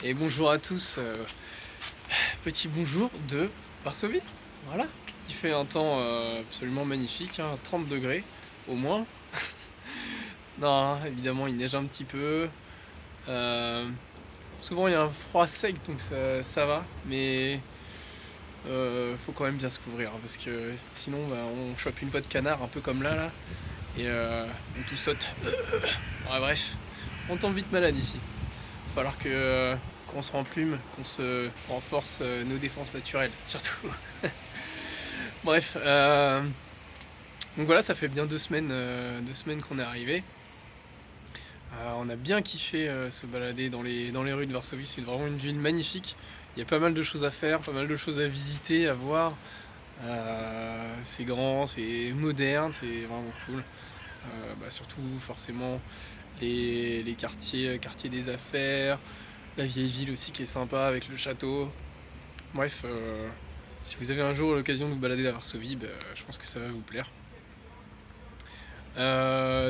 Et bonjour à tous, petit bonjour de Varsovie, voilà. Il fait un temps absolument magnifique, hein, 30 degrés au moins. Non, hein, évidemment il neige un petit peu. Euh, Souvent il y a un froid sec donc ça va, mais faut quand même bien se couvrir hein, parce que sinon bah, on chope une voie de canard un peu comme là et on tout saute. Ouais, bref, on tombe vite malade ici. Il va falloir que qu'on se remplume, qu'on se renforce nos défenses naturelles, surtout. Bref, donc voilà, ça fait bien 2 semaines qu'on est arrivé. On a bien kiffé se balader dans les rues de Varsovie, c'est vraiment une ville magnifique. Il y a pas mal de choses à faire, pas mal de choses à visiter, à voir. C'est grand, c'est moderne, c'est vraiment cool. Surtout forcément les quartiers des affaires, la vieille ville aussi qui est sympa avec le château. Bref, si vous avez un jour l'occasion de vous balader à Varsovie, je pense que ça va vous plaire.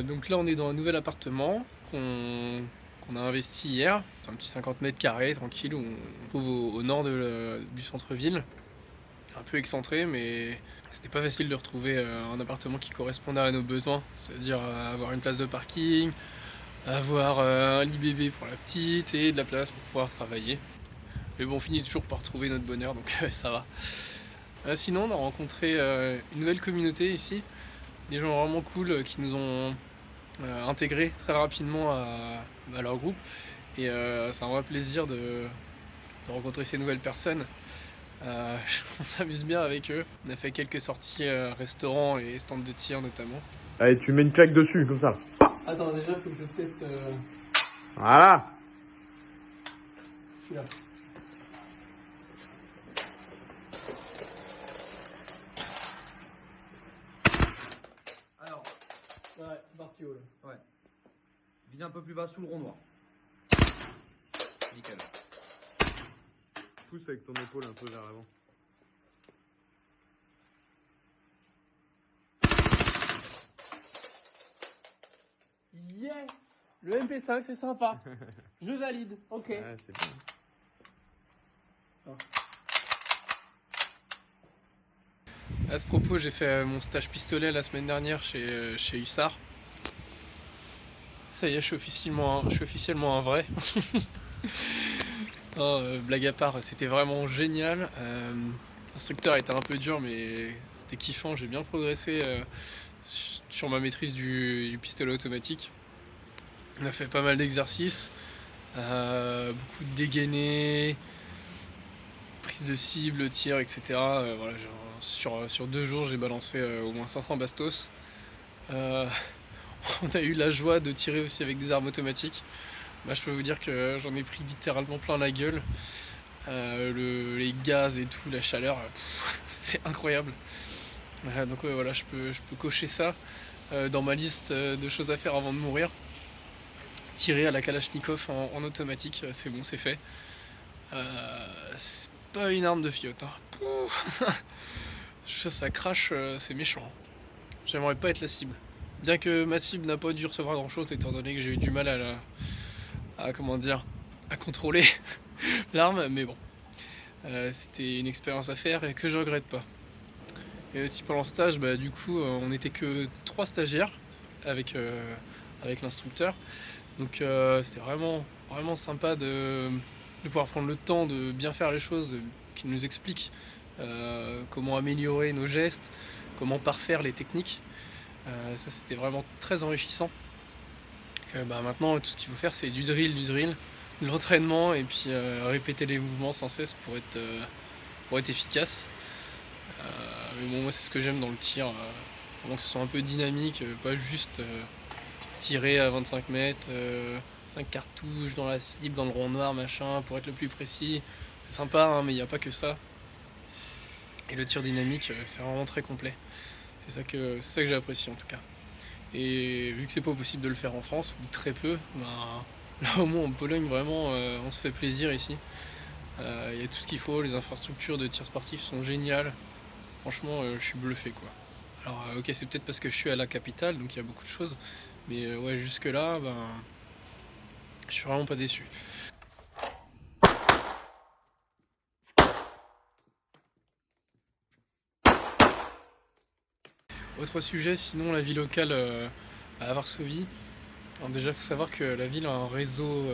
Donc là on est dans un nouvel appartement qu'on a investi hier. C'est un petit 50 mètres carrés tranquille où on trouve au nord du centre-ville. Un peu excentré, mais c'était pas facile de retrouver un appartement qui correspondait à nos besoins. C'est-à-dire avoir une place de parking, avoir un lit bébé pour la petite et de la place pour pouvoir travailler. Mais bon, on finit toujours par trouver notre bonheur, donc ça va. Sinon, on a rencontré une nouvelle communauté ici. Des gens vraiment cool qui nous ont intégrés très rapidement à leur groupe. Et c'est un vrai plaisir de rencontrer ces nouvelles personnes. On s'amuse bien avec eux. On a fait quelques sorties restaurants et stands de tir notamment. Allez, tu mets une claque dessus, comme ça. Attends, déjà, faut que je teste Voilà. celui-là. Alors, Ouais, c'est parti, haut là. ouais. Viens un peu plus bas sous le rond noir. Nickel. Pousse avec ton épaule un peu vers l'avant. Yes! Le MP5, c'est sympa. Je valide, ok. Ouais, c'est bien. À ce propos, j'ai fait mon stage pistolet la semaine dernière chez Hussard. Ça y est, je suis officiellement un vrai. Oh, blague à part, c'était vraiment génial. L'instructeur était un peu dur, mais c'était kiffant. J'ai bien progressé sur ma maîtrise du pistolet automatique. On a fait pas mal d'exercices, beaucoup de dégainés, prise de cible, tir, etc. Voilà, sur 2 jours, j'ai balancé au moins 500 bastos. Euh, on a eu la joie de tirer aussi avec des armes automatiques. Je peux vous dire que j'en ai pris littéralement plein la gueule. Les gaz et tout, la chaleur, c'est incroyable. Donc ouais, voilà, je peux cocher ça dans ma liste de choses à faire avant de mourir. Tirer à la Kalachnikov en automatique, c'est bon, c'est fait. C'est pas une arme de fiotte, hein. Ça crache, c'est méchant. J'aimerais pas être la cible. Bien que ma cible n'a pas dû recevoir grand chose étant donné que j'ai eu du mal à contrôler l'arme, mais bon. C'était une expérience à faire et que je regrette pas. Et aussi pendant le stage, du coup, on n'était que 3 stagiaires avec l'instructeur. Donc c'était vraiment sympa de pouvoir prendre le temps de bien faire les choses, qu'il nous explique comment améliorer nos gestes, comment parfaire les techniques. Ça c'était vraiment très enrichissant. Maintenant tout ce qu'il faut faire c'est du drill, de l'entraînement et puis répéter les mouvements sans cesse pour être efficace. Mais bon, moi c'est ce que j'aime dans le tir, vraiment que ce soit un peu dynamique, pas juste tirer à 25 mètres, 5 cartouches dans la cible, dans le rond noir, machin, pour être le plus précis. C'est sympa, hein, mais il n'y a pas que ça. Et le tir dynamique, c'est vraiment très complet. C'est ça que j'ai apprécié en tout cas. Et vu que c'est pas possible de le faire en France, ou très peu, là au moins en Pologne, vraiment, on se fait plaisir ici. Il y a tout ce qu'il faut, les infrastructures de tir sportif sont géniales. Franchement, je suis bluffé quoi. Alors, ok, c'est peut-être parce que je suis à la capitale, donc il y a beaucoup de choses. Mais ouais, jusque-là, je suis vraiment pas déçu. Autre sujet, sinon la vie locale à Varsovie. Alors déjà, il faut savoir que la ville a un réseau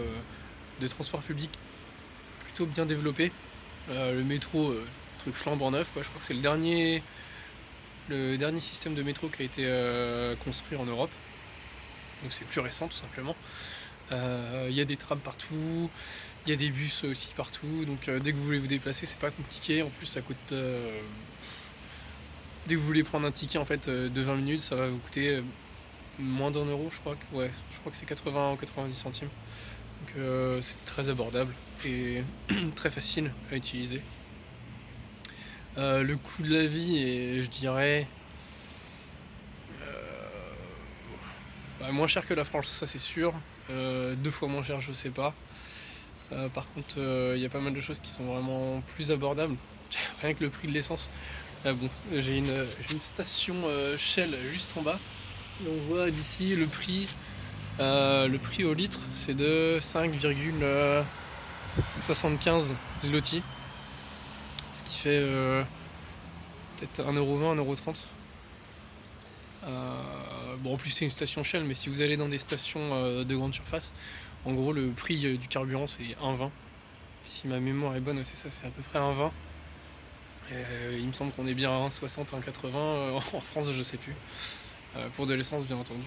de transport public plutôt bien développé. Le métro, truc flambant neuf, quoi. Je crois que c'est le dernier système de métro qui a été construit en Europe. Donc c'est plus récent tout simplement. Il y a des trams partout, il y a des bus aussi partout. Donc dès que vous voulez vous déplacer, c'est pas compliqué. En plus, ça coûte. Dès que vous voulez prendre un ticket en fait de 20 minutes, ça va vous coûter moins d'1 euro, je crois. Ouais, je crois que c'est 80 ou 90 centimes. Donc c'est très abordable et très facile à utiliser. Le coût de la vie est, je dirais, moins cher que la France, ça c'est sûr. 2 fois moins cher, je sais pas. Par contre, il y a pas mal de choses qui sont vraiment plus abordables. Rien que le prix de l'essence. Bon, j'ai une station Shell juste en bas. Et on voit d'ici le prix au litre, c'est de 5,75 zloty. Ce qui fait peut-être 1,20 €, 1,30 €. Bon, en plus c'est une station Shell, mais si vous allez dans des stations de grande surface, en gros le prix du carburant c'est 1,20 €. Si ma mémoire est bonne, c'est ça, c'est à peu près 1,20 €. Il me semble qu'on est bien à 1,60, 1,80 en France, je sais plus. Pour de l'essence, bien entendu.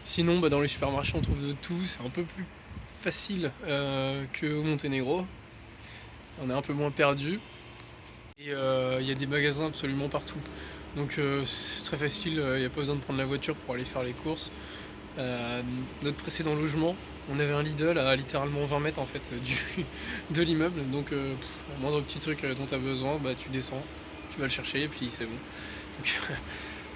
Sinon, dans les supermarchés, on trouve de tout. C'est un peu plus facile qu'au Monténégro. On est un peu moins perdu. Et il y a des magasins absolument partout. Donc c'est très facile, il n'y a pas besoin de prendre la voiture pour aller faire les courses. Notre précédent logement, on avait un Lidl à littéralement 20 mètres en fait de l'immeuble. Donc le moindre petit truc dont tu as besoin, tu descends, tu vas le chercher et puis c'est bon. Donc,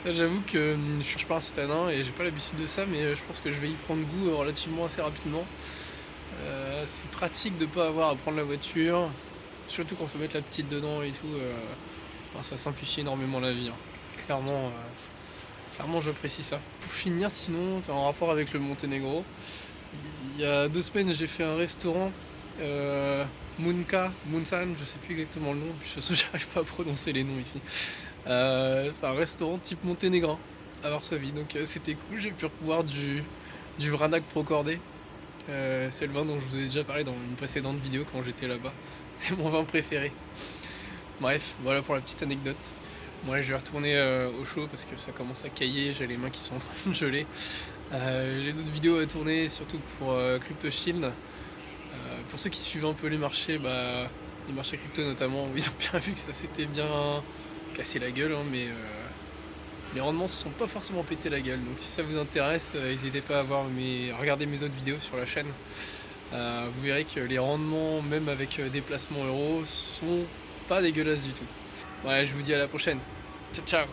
ça, j'avoue que je suis pas un citadin et j'ai pas l'habitude de ça, mais je pense que je vais y prendre goût relativement assez rapidement. C'est pratique de pas avoir à prendre la voiture, surtout quand il faut mettre la petite dedans et tout. Ça simplifie énormément la vie, hein. Clairement, j'apprécie ça. Pour finir, sinon, t'es en rapport avec le Monténégro. Il y a 2 semaines, j'ai fait un restaurant, Munsan, je sais plus exactement le nom, de toute façon, j'arrive pas à prononcer les noms ici. C'est un restaurant type monténégrin à Varsovie, donc c'était cool. J'ai pu boire du Vranac Procordé. C'est le vin dont je vous ai déjà parlé dans une précédente vidéo quand j'étais là-bas. C'est mon vin préféré. Bref, voilà pour la petite anecdote. Moi, je vais retourner au chaud parce que ça commence à cailler, j'ai les mains qui sont en train de geler. J'ai d'autres vidéos à tourner, surtout pour CryptoShield. Pour ceux qui suivent un peu les marchés crypto notamment, ils ont bien vu que ça s'était bien cassé la gueule, hein, mais les rendements se sont pas forcément pété la gueule. Donc si ça vous intéresse, n'hésitez pas à regarder mes autres vidéos sur la chaîne. Vous verrez que les rendements, même avec des placements euros, sont pas dégueulasses du tout. Voilà, je vous dis à la prochaine. Ciao ciao.